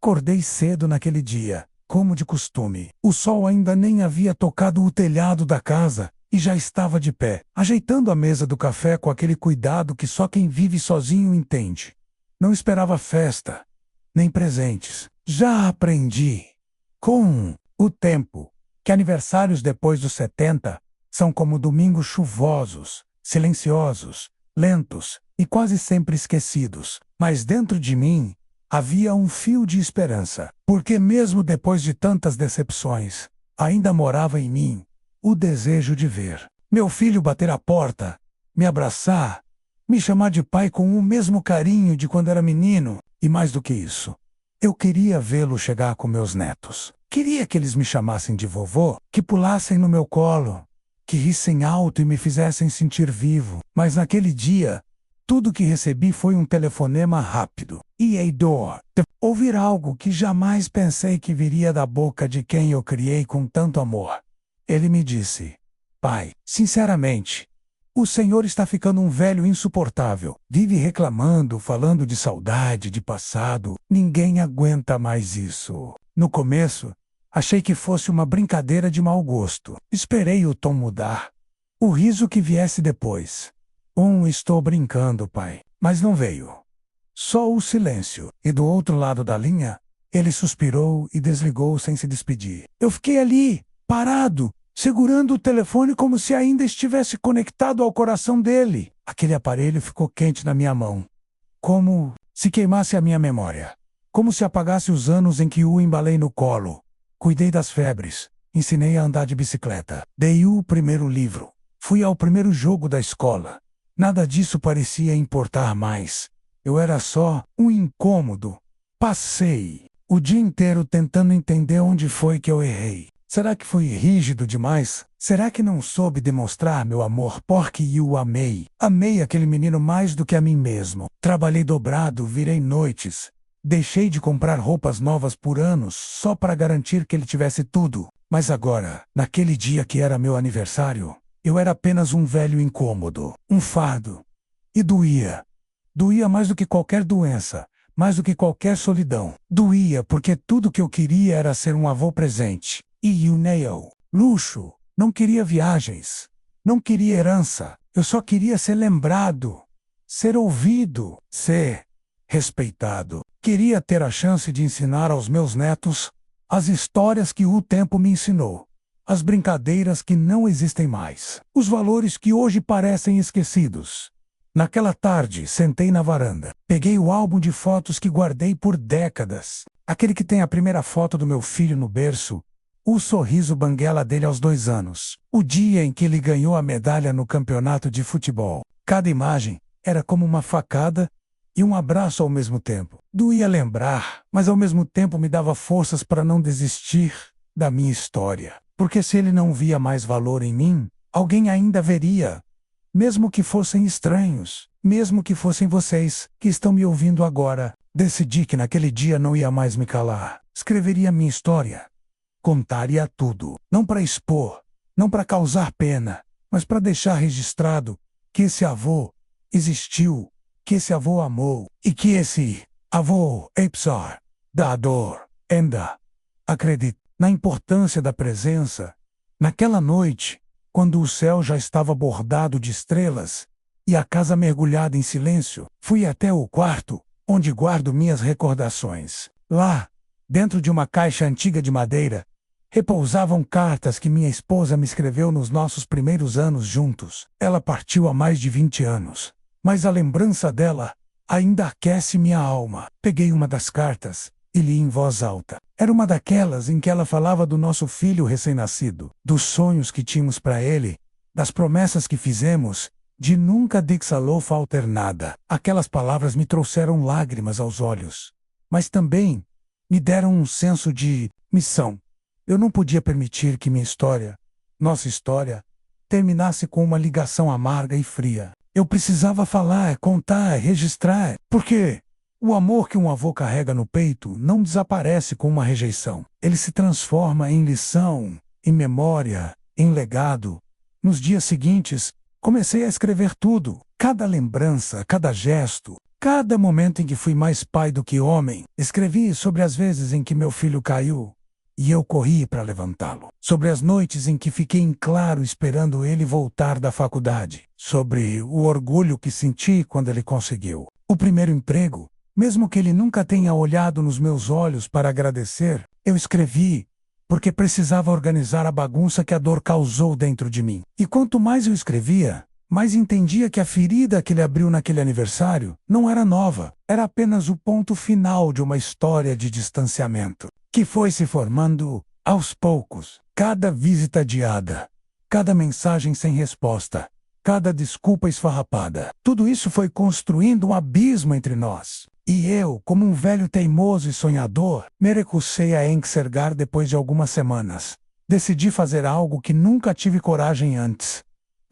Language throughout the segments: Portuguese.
Acordei cedo naquele dia, como de costume. O sol ainda nem havia tocado o telhado da casa, e já estava de pé, ajeitando a mesa do café com aquele cuidado que só quem vive sozinho entende. Não esperava festa, nem presentes. Já aprendi, com o tempo, que aniversários depois dos 70 são como domingos chuvosos, silenciosos, lentos e quase sempre esquecidos. Mas dentro de mim havia um fio de esperança, porque mesmo depois de tantas decepções, ainda morava em mim o desejo de ver meu filho bater a porta, me abraçar, me chamar de pai com o mesmo carinho de quando era menino, e mais do que isso, eu queria vê-lo chegar com meus netos. Queria que eles me chamassem de vovô, que pulassem no meu colo, que rissem alto e me fizessem sentir vivo. Mas naquele dia, tudo que recebi foi um telefonema rápido. Ouvir algo que jamais pensei que viria da boca de quem eu criei com tanto amor. Ele me disse: pai, sinceramente, o senhor está ficando um velho insuportável. Vive reclamando, falando de saudade, de passado. Ninguém aguenta mais isso. No começo, achei que fosse uma brincadeira de mau gosto. Esperei o tom mudar. O riso que viesse depois. Estou brincando, pai. Mas não veio. Só o silêncio. E do outro lado da linha, ele suspirou e desligou sem se despedir. Eu fiquei ali, parado, segurando o telefone como se ainda estivesse conectado ao coração dele. Aquele aparelho ficou quente na minha mão. Como se queimasse a minha memória. Como se apagasse os anos em que o embalei no colo. Cuidei das febres. Ensinei a andar de bicicleta. Dei o primeiro livro. Fui ao primeiro jogo da escola. Nada disso parecia importar mais. Eu era só um incômodo. Passei o dia inteiro tentando entender onde foi que eu errei. Será que fui rígido demais? Será que não soube demonstrar meu amor porque eu o amei? Amei aquele menino mais do que a mim mesmo. Trabalhei dobrado, virei noites. Deixei de comprar roupas novas por anos só para garantir que ele tivesse tudo. Mas agora, naquele dia que era meu aniversário, eu era apenas um velho incômodo, um fardo. E doía. Doía mais do que qualquer doença, mais do que qualquer solidão. Doía porque tudo que eu queria era ser um avô presente. E luxo. Não queria viagens. Não queria herança. Eu só queria ser lembrado, ser ouvido, ser respeitado. Queria ter a chance de ensinar aos meus netos as histórias que o tempo me ensinou. As brincadeiras que não existem mais. Os valores que hoje parecem esquecidos. Naquela tarde, sentei na varanda. Peguei o álbum de fotos que guardei por décadas. Aquele que tem a primeira foto do meu filho no berço. O sorriso banguela dele aos 2 anos. O dia em que ele ganhou a medalha no campeonato de futebol. Cada imagem era como uma facada e um abraço ao mesmo tempo. Doía lembrar, mas ao mesmo tempo me dava forças para não desistir da minha história. Porque se ele não via mais valor em mim, alguém ainda veria. Mesmo que fossem estranhos, mesmo que fossem vocês, que estão me ouvindo agora. Decidi que naquele dia não ia mais me calar. Escreveria minha história. Contaria tudo. Não para expor, não para causar pena, mas para deixar registrado que esse avô existiu, que esse avô amou, e que esse avô, apesar da dor, ainda acredita na importância da presença. Naquela noite, quando o céu já estava bordado de estrelas e a casa mergulhada em silêncio, fui até o quarto, onde guardo minhas recordações. Lá, dentro de uma caixa antiga de madeira, repousavam cartas que minha esposa me escreveu nos nossos primeiros anos juntos. Ela partiu há mais de 20 anos, mas a lembrança dela ainda aquece minha alma. Peguei uma das cartas e li em voz alta. Era uma daquelas em que ela falava do nosso filho recém-nascido, dos sonhos que tínhamos para ele, das promessas que fizemos, de nunca faltar nada. Aquelas palavras me trouxeram lágrimas aos olhos, mas também me deram um senso de missão. Eu não podia permitir que minha história, nossa história, terminasse com uma ligação amarga e fria. Eu precisava falar, contar, registrar, porque o amor que um avô carrega no peito não desaparece com uma rejeição. Ele se transforma em lição, em memória, em legado. Nos dias seguintes, comecei a escrever tudo. Cada lembrança, cada gesto, Cada momento em que fui mais pai do que homem. Escrevi sobre as vezes em que meu filho caiu e eu corri para levantá-lo. Sobre as noites em que fiquei em claro esperando ele voltar da faculdade. Sobre o orgulho que senti quando ele conseguiu o primeiro emprego. Mesmo que ele nunca tenha olhado nos meus olhos para agradecer, eu escrevi, porque precisava organizar a bagunça que a dor causou dentro de mim. E quanto mais eu escrevia, mais entendia que a ferida que ele abriu naquele aniversário não era nova, era apenas o ponto final de uma história de distanciamento, que foi se formando aos poucos. Cada visita adiada, cada mensagem sem resposta, cada desculpa esfarrapada. Tudo isso foi construindo um abismo entre nós. E eu, como um velho teimoso e sonhador, me recusei a enxergar depois de algumas semanas. Decidi fazer algo que nunca tive coragem antes.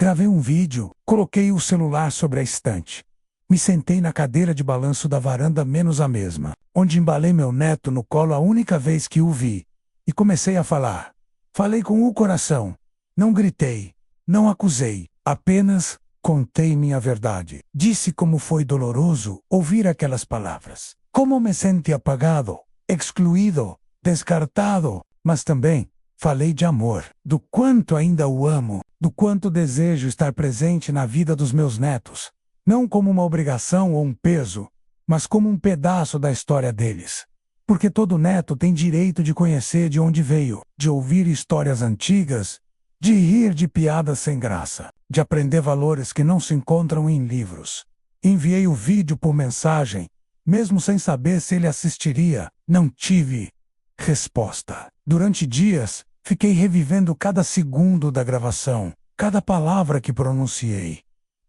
Gravei um vídeo, coloquei o celular sobre a estante. Me sentei na cadeira de balanço da varanda menos a mesma, onde embalei meu neto no colo a única vez que o vi. E comecei a falar. Falei com o coração. Não gritei, não acusei, apenas contei minha verdade. Disse como foi doloroso ouvir aquelas palavras. Como me senti apagado, excluído, descartado, mas também falei de amor, do quanto ainda o amo, do quanto desejo estar presente na vida dos meus netos, não como uma obrigação ou um peso, mas como um pedaço da história deles. Porque todo neto tem direito de conhecer de onde veio, de ouvir histórias antigas, de rir de piadas sem graça, de aprender valores que não se encontram em livros. Enviei o vídeo por mensagem, mesmo sem saber se ele assistiria. Não tive resposta. Durante dias, fiquei revivendo cada segundo da gravação, cada palavra que pronunciei.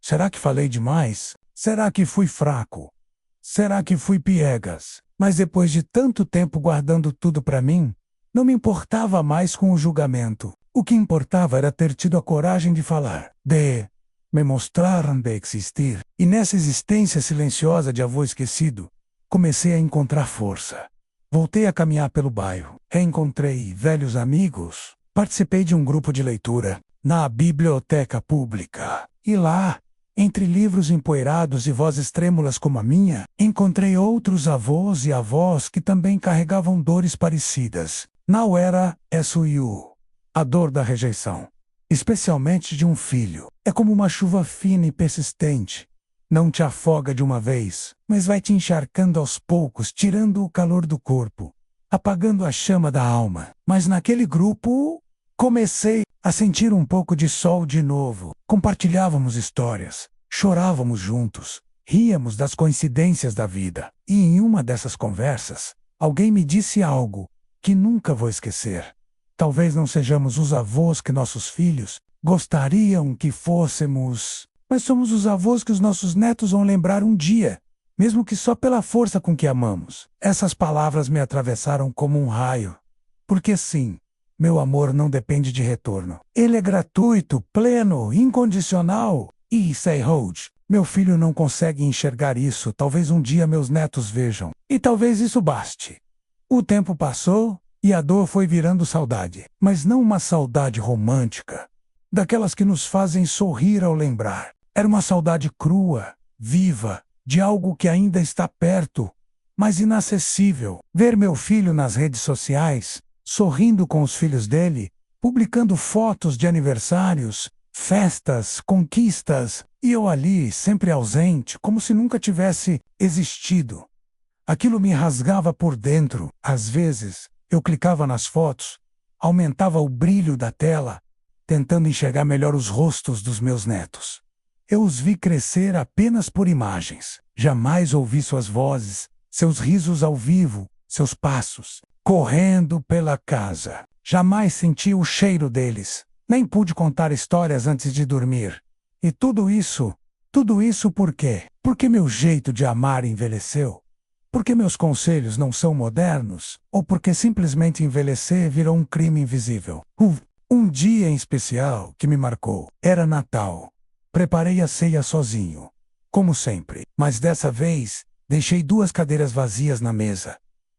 Será que falei demais? Será que fui fraco? Será que fui piegas? Mas depois de tanto tempo guardando tudo para mim, não me importava mais com o julgamento. O que importava era ter tido a coragem de falar, de me mostrar, de existir. E nessa existência silenciosa de avô esquecido, comecei a encontrar força. Voltei a caminhar pelo bairro, reencontrei velhos amigos, participei de um grupo de leitura na biblioteca pública. E lá, entre livros empoeirados e vozes trêmulas como a minha, encontrei outros avós e avós que também carregavam dores parecidas. Não era SUU. A dor da rejeição, especialmente de um filho, é como uma chuva fina e persistente. Não te afoga de uma vez, mas vai te encharcando aos poucos, tirando o calor do corpo, apagando a chama da alma. Mas naquele grupo, comecei a sentir um pouco de sol de novo. Compartilhávamos histórias, chorávamos juntos, ríamos das coincidências da vida. E em uma dessas conversas, alguém me disse algo que nunca vou esquecer. Talvez não sejamos os avós que nossos filhos gostariam que fôssemos, mas somos os avós que os nossos netos vão lembrar um dia, mesmo que só pela força com que amamos. Essas palavras me atravessaram como um raio. Porque sim, meu amor não depende de retorno. Ele é gratuito, pleno, incondicional. E say hold, meu filho não consegue enxergar isso. Talvez um dia meus netos vejam. E talvez isso baste. O tempo passou e a dor foi virando saudade, mas não uma saudade romântica, daquelas que nos fazem sorrir ao lembrar. Era uma saudade crua, viva, de algo que ainda está perto, mas inacessível. Ver meu filho nas redes sociais, sorrindo com os filhos dele, publicando fotos de aniversários, festas, conquistas, e eu ali, sempre ausente, como se nunca tivesse existido. Aquilo me rasgava por dentro. Às vezes, eu clicava nas fotos, aumentava o brilho da tela, tentando enxergar melhor os rostos dos meus netos. Eu os vi crescer apenas por imagens. Jamais ouvi suas vozes, seus risos ao vivo, seus passos, correndo pela casa. Jamais senti o cheiro deles. Nem pude contar histórias antes de dormir. E tudo isso por quê? Porque meu jeito de amar envelheceu? Porque meus conselhos não são modernos? Ou porque simplesmente envelhecer virou um crime invisível? Um dia em especial que me marcou. Era Natal. Preparei a ceia sozinho, como sempre. Mas dessa vez, deixei 2 cadeiras vazias na mesa.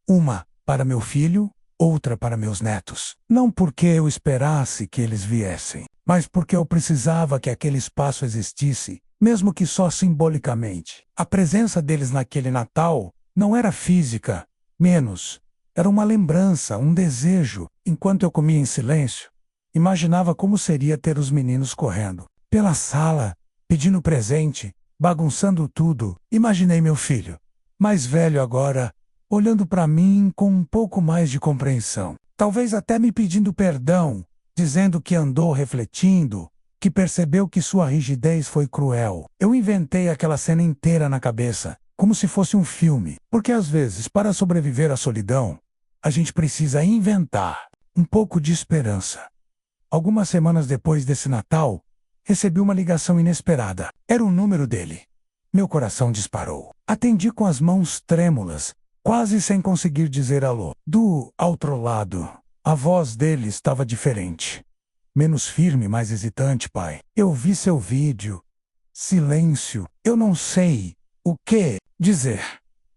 Uma para meu filho, outra para meus netos. Não porque eu esperasse que eles viessem, mas porque eu precisava que aquele espaço existisse, mesmo que só simbolicamente. A presença deles naquele Natal não era física, menos. Era uma lembrança, um desejo. Enquanto eu comia em silêncio, imaginava como seria ter os meninos correndo pela sala, pedindo presente, bagunçando tudo. Imaginei meu filho, mais velho agora, olhando para mim com um pouco mais de compreensão. Talvez até me pedindo perdão, dizendo que andou refletindo, que percebeu que sua rigidez foi cruel. Eu inventei aquela cena inteira na cabeça, como se fosse um filme, porque às vezes, para sobreviver à solidão, a gente precisa inventar um pouco de esperança. Algumas semanas depois desse Natal, recebi uma ligação inesperada. Era o número dele. Meu coração disparou. Atendi com as mãos trêmulas, quase sem conseguir dizer alô. Do outro lado, a voz dele estava diferente. Menos firme, mais hesitante, pai. Eu vi seu vídeo. Silêncio. Eu não sei o que dizer.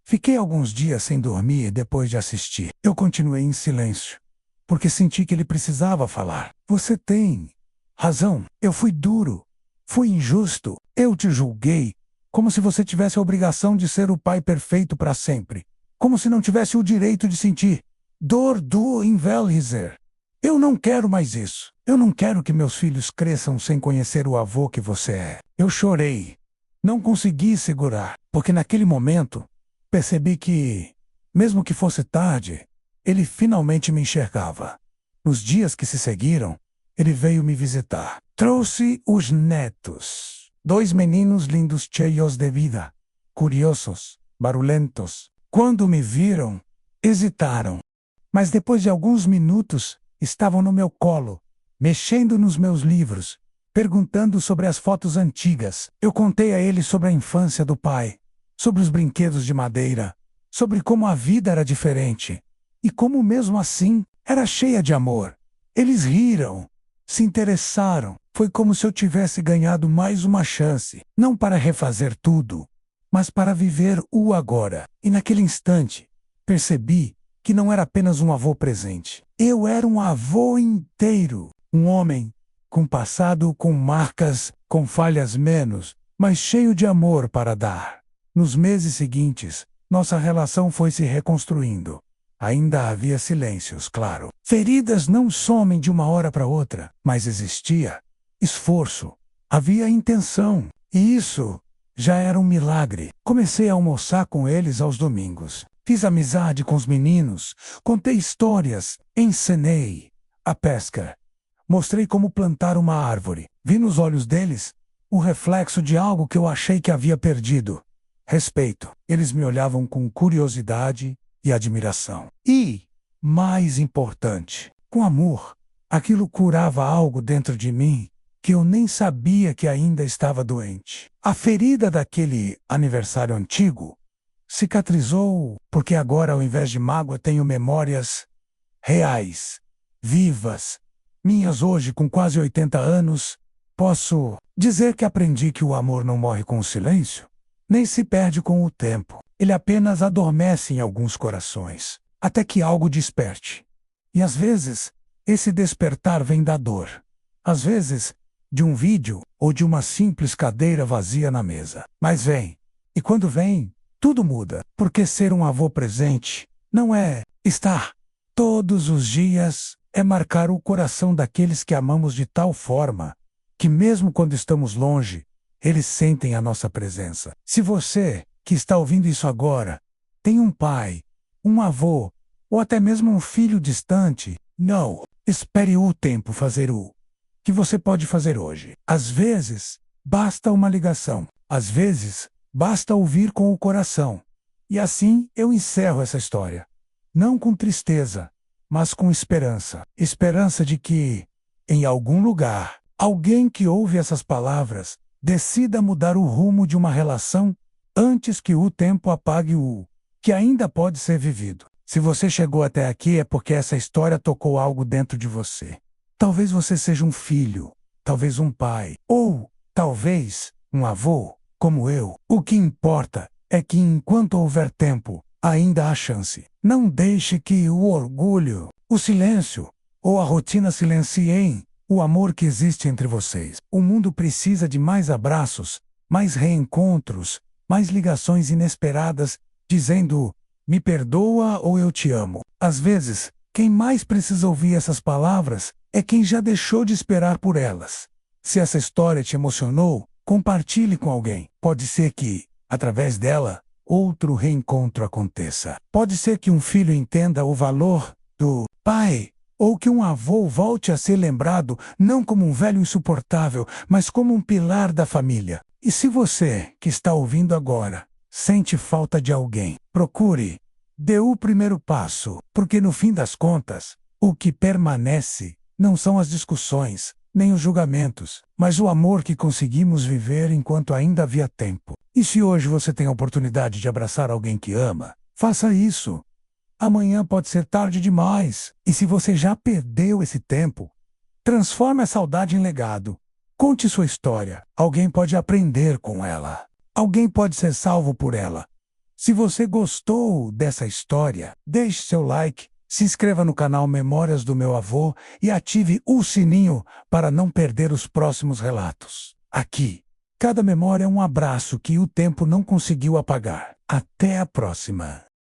Fiquei alguns dias sem dormir depois de assistir. Eu continuei em silêncio, porque senti que ele precisava falar. Você tem razão. Eu fui duro. Fui injusto. Eu te julguei, como se você tivesse a obrigação de ser o pai perfeito para sempre. Como se não tivesse o direito de sentir dor do envelhecer. Eu não quero mais isso. Eu não quero que meus filhos cresçam sem conhecer o avô que você é. Eu chorei. Não consegui segurar, porque naquele momento percebi que, mesmo que fosse tarde, ele finalmente me enxergava. Nos dias que se seguiram, ele veio me visitar. Trouxe os netos. 2 meninos lindos cheios de vida, curiosos, barulhentos. Quando me viram, hesitaram. Mas depois de alguns minutos, estavam no meu colo, mexendo nos meus livros, perguntando sobre as fotos antigas. Eu contei a eles sobre a infância do pai, sobre os brinquedos de madeira, sobre como a vida era diferente, e como mesmo assim, era cheia de amor. Eles riram, se interessaram. Foi como se eu tivesse ganhado mais uma chance, não para refazer tudo, mas para viver o agora. E naquele instante, percebi que não era apenas um avô presente. Eu era um avô inteiro, um homem, com passado, com marcas, com falhas menos, mas cheio de amor para dar. Nos meses seguintes, nossa relação foi se reconstruindo. Ainda havia silêncios, claro. Feridas não somem de uma hora para outra, mas existia esforço, havia intenção, e isso já era um milagre. Comecei a almoçar com eles aos domingos. Fiz amizade com os meninos, contei histórias, ensinei a pesca. Mostrei como plantar uma árvore. Vi nos olhos deles o reflexo de algo que eu achei que havia perdido. Respeito. Eles me olhavam com curiosidade e admiração. E, mais importante, com amor. Aquilo curava algo dentro de mim que eu nem sabia que ainda estava doente. A ferida daquele aniversário antigo cicatrizou, porque agora, ao invés de mágoa, tenho memórias reais, vivas. Minhas hoje, com quase 80 anos, posso dizer que aprendi que o amor não morre com o silêncio, nem se perde com o tempo. Ele apenas adormece em alguns corações, até que algo desperte. E às vezes, esse despertar vem da dor. Às vezes, de um vídeo ou de uma simples cadeira vazia na mesa. Mas vem. E quando vem, tudo muda. Porque ser um avô presente não é estar todos os dias, é marcar o coração daqueles que amamos de tal forma que mesmo quando estamos longe, eles sentem a nossa presença. Se você, que está ouvindo isso agora, tem um pai, um avô, ou até mesmo um filho distante, não espere o tempo fazer o que você pode fazer hoje. Às vezes, basta uma ligação. Às vezes, basta ouvir com o coração. E assim eu encerro essa história. Não com tristeza, mas com esperança. Esperança de que, em algum lugar, alguém que ouve essas palavras decida mudar o rumo de uma relação antes que o tempo apague o que ainda pode ser vivido. Se você chegou até aqui é porque essa história tocou algo dentro de você. Talvez você seja um filho, talvez um pai, ou, talvez, um avô, como eu. O que importa é que enquanto houver tempo, ainda há chance. Não deixe que o orgulho, o silêncio ou a rotina silenciem o amor que existe entre vocês. O mundo precisa de mais abraços, mais reencontros, mais ligações inesperadas, dizendo: me perdoa ou eu te amo. Às vezes, quem mais precisa ouvir essas palavras é quem já deixou de esperar por elas. Se essa história te emocionou, compartilhe com alguém. Pode ser que, através dela, outro reencontro aconteça. Pode ser que um filho entenda o valor do pai, ou que um avô volte a ser lembrado não como um velho insuportável, mas como um pilar da família. E se você, que está ouvindo agora, sente falta de alguém, procure, dê o primeiro passo, porque no fim das contas, o que permanece não são as discussões, nem os julgamentos, mas o amor que conseguimos viver enquanto ainda havia tempo. E se hoje você tem a oportunidade de abraçar alguém que ama, faça isso. Amanhã pode ser tarde demais. E se você já perdeu esse tempo, transforme a saudade em legado. Conte sua história. Alguém pode aprender com ela. Alguém pode ser salvo por ela. Se você gostou dessa história, deixe seu like, se inscreva no canal Memórias do Meu Avô e ative o sininho para não perder os próximos relatos. Aqui, cada memória é um abraço que o tempo não conseguiu apagar. Até a próxima!